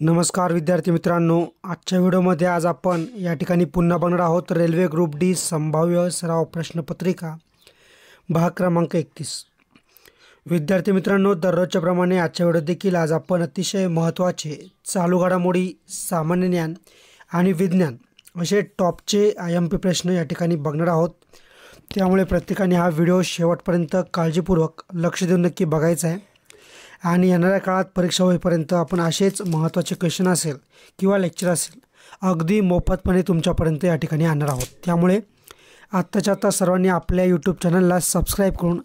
नमस्कार विद्यार्थी मित्रांनो, आजच्या व्हिडिओमध्ये आज आपण या ठिकाणी पुन्हा बघणार आहोत रेल्वे ग्रुप डी संभाव्य सराव प्रश्नपत्रिका भाग क्रमांक 31। विद्यार्थी मित्रांनो, दररोजच्या प्रमाणे आजच्या व्हिडिओत देखील आज आपण अतिशय महत्त्वाचे चालू घडामोडी, सामान्य ज्ञान आणि विज्ञान असे टॉपचे IMP प्रश्न या ठिकाणी बघणार आहोत। त्यामुळे प्रत्येकाने हा व्हिडिओ शेवटपर्यंत काळजीपूर्वक लक्ष देऊन नक्की बघायचा आहे आणि येणाऱ्या काळात परीक्षा होईपर्यंत आपण असेच महत्त्वाचे क्वेश्चन असेल किंवा लेक्चर असेल अगदी मोफतपणे तुमच्यापर्यंत या ठिकाणी आणणार आहोत। त्यामुळे आत्ताच्या आत्ता सर्वांनी आपल्या यूट्यूब चॅनलला सबस्क्राईब करून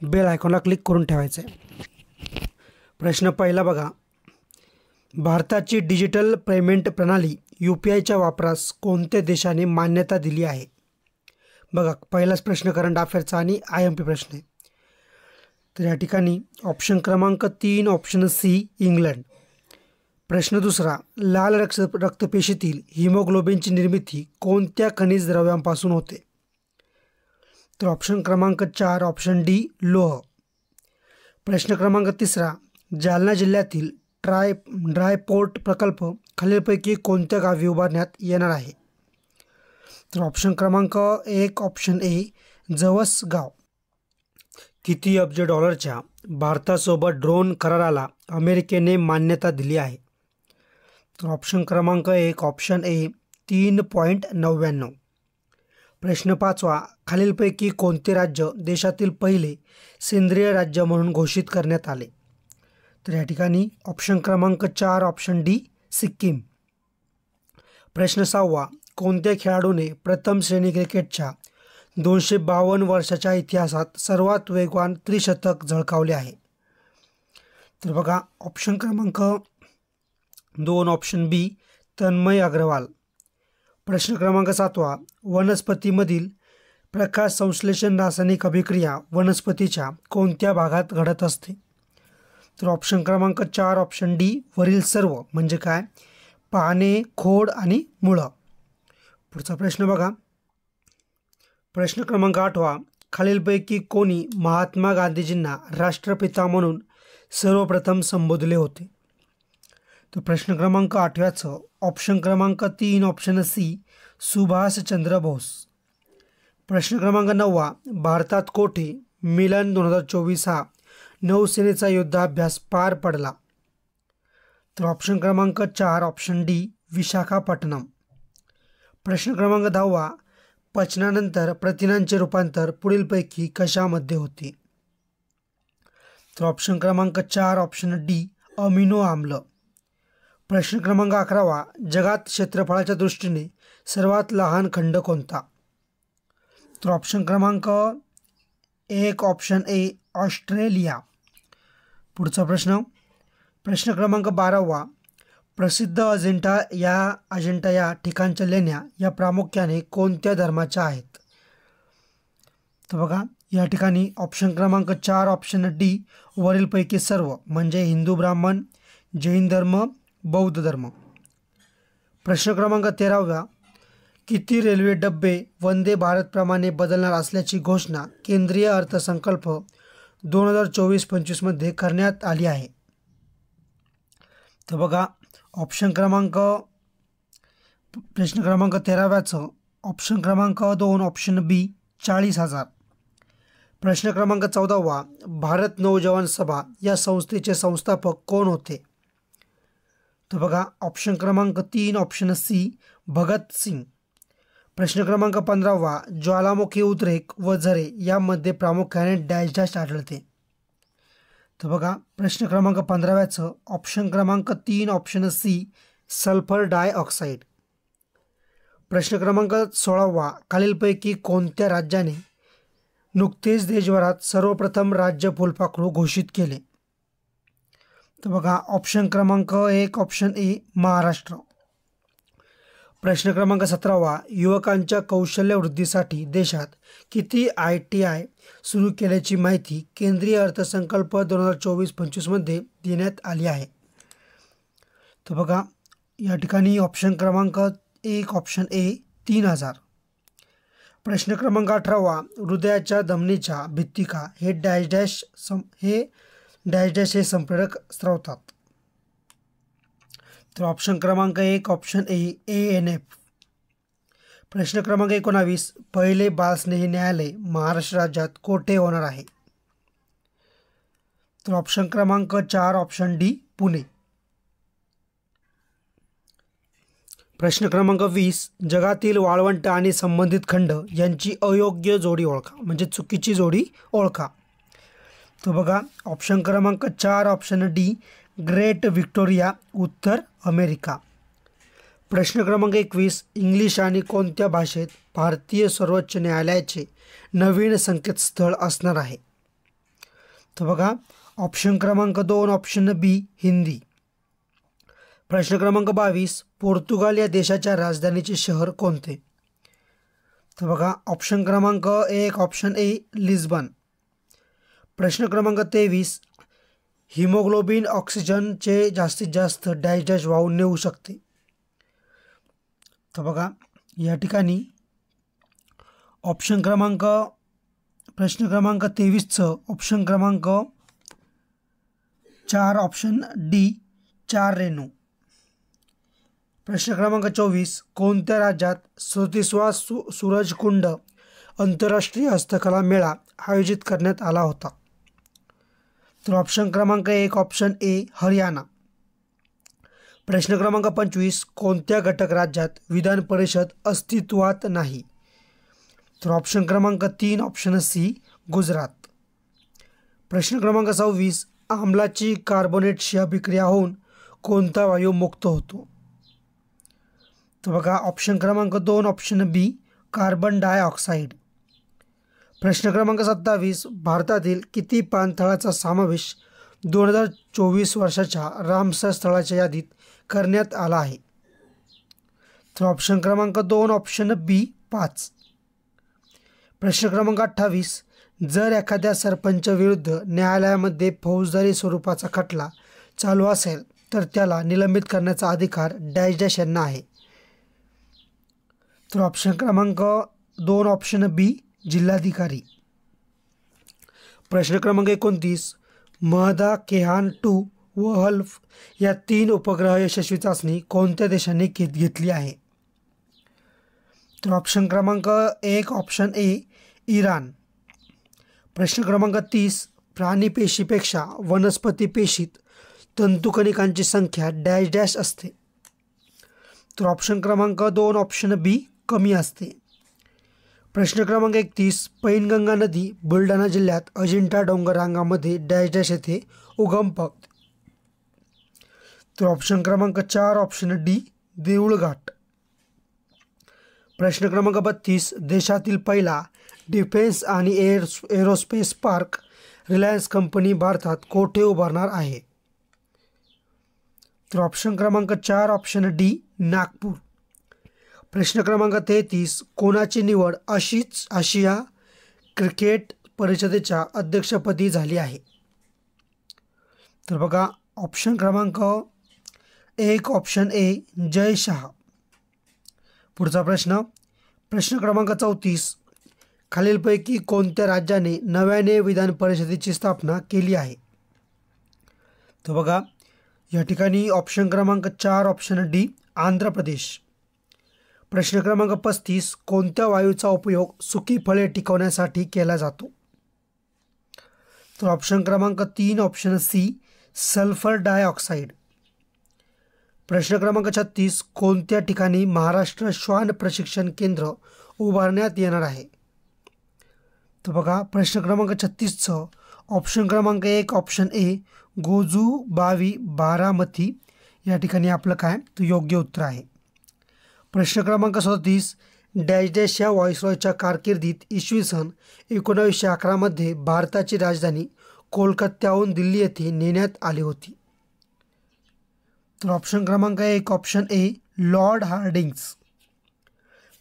बेल आयकॉनला क्लिक करून ठेवायचं आहे। प्रश्न पहिला बघा, भारताची डिजिटल पेमेंट प्रणाली UPIच्या वापरास कोणत्या देशाने मान्यता दिली आहे? बघा, पहिलाच प्रश्न करंट अफेअरचा आणि IMP प्रश्न आहे। तर या ठिकाणी ऑप्शन क्रमांक 3 ऑप्शन C इंग्लंड। प्रश्न दुसरा, लाल रक्तपेशीतील हिमोग्लोबिनची निर्मिती कोणत्या खनिज द्रव्यांपासून होते? तर ऑप्शन क्रमांक 4 ऑप्शन D लोह। प्रश्न क्रमांक तिसरा, जालना जिल्ह्यातील ड्रायपोर्ट प्रकल्प खालीलपैकी कोणत्या गावी उभारण्यात येणार आहे? तर ऑप्शन क्रमांक 1 ऑप्शन A जवस गाव। किती अब्ज डॉलरच्या भारतासोबत ड्रोन कराराला अमेरिकेने मान्यता दिली आहे? तर ऑप्शन क्रमांक 1 ऑप्शन A 3.99। प्रश्न पाचवा, खालीलपैकी कोणते राज्य देशातील पहिले सेंद्रिय राज्य म्हणून घोषित करण्यात आले? तर या ठिकाणी ऑप्शन क्रमांक 4 ऑप्शन D सिक्कीम। प्रश्न सहावा, कोणत्या खेळाडूने प्रथम श्रेणी क्रिकेटच्या 252 वर्षाच्या इतिहासात सर्वात वेगवान त्रिशतक झळकावले आहे? तर बघा, ऑप्शन क्रमांक 2 ऑप्शन B तन्मय अग्रवाल। प्रश्न क्रमांक 7वा, वनस्पतीमधील प्रकाश संश्लेषण रासायनिक अभिक्रिया वनस्पतीच्या कोणत्या भागात घडत असते? तर ऑप्शन क्रमांक 4 ऑप्शन D वरील सर्व, म्हणजे काय, पाने, खोड आणि मुळं। पुढचा प्रश्न बघा, प्रश्न क्रमांक 8वा, खालीलपैकी कोणी महात्मा गांधीजींना राष्ट्रपिता म्हणून सर्वप्रथम संबोधले होते? तर प्रश्न क्रमांक 8व्याचं ऑप्शन क्रमांक 3 ऑप्शन C सुभाषचंद्र बोस। प्रश्न क्रमांक 9वा, भारतात कोठे मिलन 2024 हा नौसेनेचा युद्धाभ्यास पार पडला? तर ऑप्शन क्रमांक 4 ऑप्शन D विशाखापट्टणम। प्रश्न क्रमांक 10वा, पचनानंतर प्रथिनांचे रूपांतर पुढीलपैकी कशामध्ये होते? तर ऑप्शन क्रमांक 4 ऑप्शन D अमिनो आम्ल। प्रश्न क्रमांक 11वा, जगात क्षेत्रफळाच्या दृष्टीने सर्वात लहान खंड कोणता? तर ऑप्शन क्रमांक 1 ऑप्शन A ऑस्ट्रेलिया। पुढचा प्रश्न, प्रश्न क्रमांक 12वा, प्रसिद्ध अजिंठा या ठिकाणच्या लेण्या या प्रामुख्याने कोणत्या धर्माच्या आहेत? तर बघा, या ठिकाणी ऑप्शन क्रमांक 4 ऑप्शन D वरीलपैकी सर्व, म्हणजे हिंदू, ब्राह्मण, जैन धर्म, बौद्ध धर्म। प्रश्न क्रमांक 13वा, किती रेल्वे डब्बे वंदे भारतप्रमाणे बदलणार असल्याची घोषणा केंद्रीय अर्थसंकल्प 2024-25 मध्ये करण्यात आली आहे? तर बघा, ऑप्शन क्रमांक प्रश्न क्रमांक 13व्याचं ऑप्शन क्रमांक 2 ऑप्शन B 40,000। प्रश्न क्रमांक 14वा, भारत नौजवान सभा या संस्थेचे संस्थापक कोण होते? तर बघा, ऑप्शन क्रमांक 3 ऑप्शन C भगत सिंग। प्रश्न क्रमांक 15वा, ज्वालामुखी उद्रेक व झरे यामध्ये प्रामुख्याने डॅश डॅश आढळते? तर बघा, प्रश्न क्रमांक 15व्याचं ऑप्शन क्रमांक 3 ऑप्शन C सल्फर डायऑक्साईड। प्रश्न क्रमांक 16वा, खालीलपैकी कोणत्या राज्याने नुकतेच देशभरात सर्वप्रथम राज्य फुलपाखरू घोषित केले? तर बघा, ऑप्शन क्रमांक 1 ऑप्शन A महाराष्ट्र। प्रश्न क्रमांक 17वा, युवकांच्या कौशल्य वृद्धीसाठी देशात किती ITI सुरू केल्याची माहिती केंद्रीय अर्थसंकल्प 2024-25 मध्ये देण्यात आली आहे? तर बघा, या ठिकाणी ऑप्शन क्रमांक 1 ऑप्शन A 3000। प्रश्न क्रमांक 18वा, हृदयाच्या धमनीच्या भित्तिका हे डॅश डॅश हे संप्रेरक स्रवतात? तर ऑप्शन क्रमांक 1 ऑप्शन ए ANF. प्रश्न क्रमांक 19 पहिले बालस्नेही न्यायालय महाराष्ट्र राज्यात कोठे होणार आहे? तर ऑप्शन क्रमांक 4 ऑप्शन डी पुणे. प्रश्न क्रमांक 20 जगातील वाळवंट आणि संबंधित खंड यांची अयोग्य जोडी ओळखा, म्हणजे चुकीची जोडी ओळखा. तो बघा ऑप्शन क्रमांक 4 ऑप्शन डी ग्रेट व्हिक्टोरिया उत्तर अमेरिका. प्रश्न क्रमांक 21 इंग्लिश आणि कोणत्या भाषेत भारतीय सर्वोच्च न्यायालयाचे नवीन संकेतस्थळ असणार आहे? तो बघा ऑप्शन क्रमांक 2 ऑप्शन बी हिंदी. प्रश्न क्रमांक 22 पोर्तुगाल या देशाच्या राजधानीचे शहर कोणते? तर बघा ऑप्शन क्रमांक 1 ऑप्शन ए लिस्बन. प्रश्न क्रमांक 23 हिमोग्लोबिन ऑक्सिजनचे जास्तीत जास्त डॅश डॅश वाहून नेऊ शकते. तर बघा या ठिकाणी ऑप्शन क्रमांक प्रश्न क्रमांक 23चं ऑप्शन क्रमांक 4 ऑप्शन डी 4 रेणू. प्रश्न क्रमांक 24 कोणत्या राज्यात 37वा सूरजकुंड आंतरराष्ट्रीय हस्तकला मेळा आयोजित करण्यात आला होता? तर ऑप्शन क्रमांक 1 ऑप्शन ए हरियाणा. प्रश्न क्रमांक 25 कोणत्या घटक राज्यात विधान परिषद अस्तित्वात नाही? तर ऑप्शन क्रमांक 3 ऑप्शन सी गुजरात. प्रश्न क्रमांक 26 आम्लाची कार्बोनेटशी अभिक्रिया होऊन कोणता वायू मुक्त होतो? तर बघा ऑप्शन क्रमांक 2 ऑप्शन बी कार्बन डायऑक्साईड. प्रश्न क्रमांक 27 भारतातील किती पाणथळाचा समावेश 2024 वर्षाच्या रामसर स्थळाच्या यादीत करण्यात आला आहे? तर ऑप्शन क्रमांक 2 ऑप्शन बी 5. प्रश्न क्रमांक 28 जर एखाद्या सरपंच विरुद्ध न्यायालयामध्ये फौजदारी स्वरूपाचा खटला चालू असेल तर त्याला निलंबित करण्याचा अधिकार डॅश डॅश यांना आहे? तर ऑप्शन क्रमांक 2 ऑप्शन बी जिल्हाधिकारी. प्रश्न क्रमांक 29 महदा केहान 2 व हल्फ या 3 उपग्रह यशस्वी चाचणी कोणत्या देशाने घेतली आहे? तर ऑप्शन क्रमांक 1 ऑप्शन ए इराण. प्रश्न क्रमांक 30 प्राणी पेशीपेक्षा वनस्पती पेशीत तंतुकणिकांची संख्या डॅश डॅश असते? तर ऑप्शन क्रमांक 2 ऑप्शन बी कमी असते. प्रश्न क्रमांक 31 पैनगंगा नदी बुलढाणा जिल्ह्यात अजिंठा डोंगर रांगामध्ये डॅश डॅश येथे उगम पावते? तर ऑप्शन क्रमांक 4 ऑप्शन डी देऊळघाट. प्रश्न क्रमांक 32 देशातील पहिला डिफेन्स आणि एरोस्पेस पार्क रिलायन्स कंपनी भारतात कोठे उभारणार आहे? तर ऑप्शन क्रमांक 4 ऑप्शन डी नागपूर. प्रश्न क्रमांक 33 कोणाची निवड आशिया क्रिकेट परिषदेच्या अध्यक्षपदी झाली आहे? तर बघा ऑप्शन क्रमांक 1 ऑप्शन ए जय शहा. पुढचा प्रश्न क्रमांक 34 खालीलपैकी कोणत्या राज्याने नव्याने विधान परिषदेची स्थापना केली आहे? तर बघा या ठिकाणी ऑप्शन क्रमांक 4 ऑप्शन डी आंध्र प्रदेश. प्रश्न क्रमांक 35 कोणत्या वायूचा उपयोग सुकी फळे टिकवण्यासाठी केला जातो? तर ऑप्शन क्रमांक 3 ऑप्शन सी सल्फर डायऑक्साईड. प्रश्न क्रमांक 36 कोणत्या ठिकाणी महाराष्ट्र श्वान प्रशिक्षण केंद्र उभारण्यात येणार आहे? तर बघा प्रश्न क्रमांक 36चं ऑप्शन क्रमांक 1 ऑप्शन ए गोजूबावी बारामती या ठिकाणी आपलं काय तर योग्य उत्तर आहे. प्रश्न क्रमांक 37 डॅश डॅश या व्हॉइसरॉयच्या कारकिर्दीत इसवी सन 1911 मध्ये भारताची राजधानी कोलकात्याहून दिल्ली येथे नेण्यात आली होती? तर ऑप्शन क्रमांक 1 ऑप्शन ए लॉर्ड हार्डिंग्ज.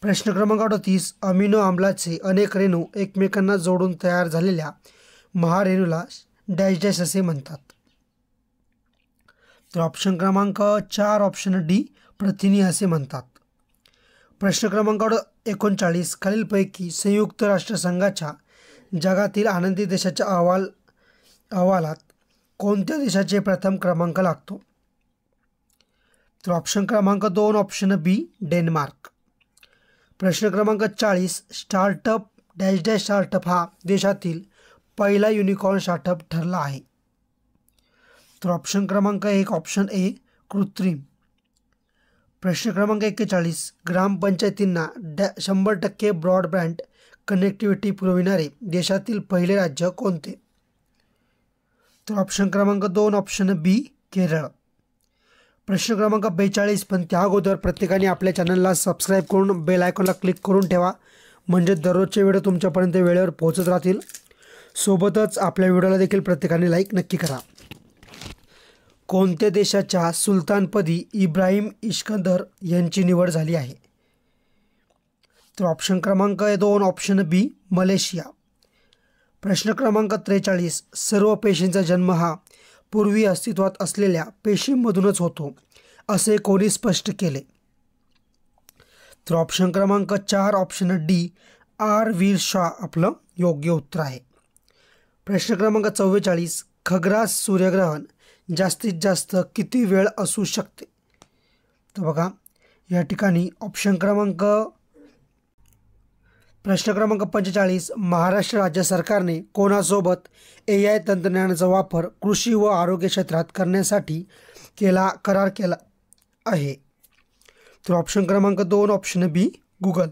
प्रश्न क्रमांक 38 अमिनो आम्लाचे अनेक रेणू एकमेकांना जोडून तयार झालेल्या महारेणूला डॅश डॅश असे म्हणतात? तर ऑप्शन क्रमांक 4 ऑप्शन डी प्रथिने असे म्हणतात. प्रश्न क्रमांक 39 खालीलपैकी संयुक्त राष्ट्रसंघाच्या जगातील आनंदी देशाच्या अहवालात कोणत्या देशाचे प्रथम क्रमांक लागतो? तर ऑप्शन क्रमांक 2 ऑप्शन बी डेन्मार्क. प्रश्न क्रमांक 40 स्टार्टअप डॅश डॅश स्टार्टअप हा देशातील पहिला युनिकॉर्न स्टार्टअप ठरला आहे. तर ऑप्शन क्रमांक 1 ऑप्शन ए कृत्रिम. प्रश्न क्रमांक 41 ग्रामपंचायतींना 100% ब्रॉडबँड कनेक्टिव्हिटी पुरविणारे देशातील पहिले राज्य कोणते. तर ऑप्शन क्रमांक 2 ऑप्शन बी केरळ. प्रश्न क्रमांक 42 पण त्या अगोदर प्रत्येकाने आपल्या चॅनलला सबस्क्राईब करून बेल आयकॉनला क्लिक करून ठेवा, म्हणजे दररोजचे व्हिडिओ तुमच्यापर्यंत वेळेवर पोहोचत राहतील. सोबतच आपल्या व्हिडिओला देखील प्रत्येकाने लाईक नक्की करा. कोणत्या देशाच्या सुलतानपदी इब्राहिम इस्कंदर यांची निवड झाली आहे. तर ऑप्शन क्रमांक 2 ऑप्शन बी मलेशिया. प्रश्न क्रमांक 43 सर्व पेशींचा जन्म हा पूर्वी अस्तित्वात असलेल्या पेशींमधूनच होतो असे कोणी स्पष्ट केले. तर ऑप्शन क्रमांक 4 ऑप्शन डी आर वीर शाह आपलं योग्य उत्तर आहे. प्रश्न क्रमांक 44 खग्रास सूर्यग्रहण जास्तीत जास्त किती वेळ असू शकते. तर बघा या ठिकाणी प्रश्न क्रमांक 45 महाराष्ट्र राज्य सरकारने कोणासोबत AI तंत्रज्ञानाचा वापर कृषी व आरोग्य क्षेत्रात करण्यासाठी करार केला आहे. तर ऑप्शन क्रमांक 2 ऑप्शन बी गुगल.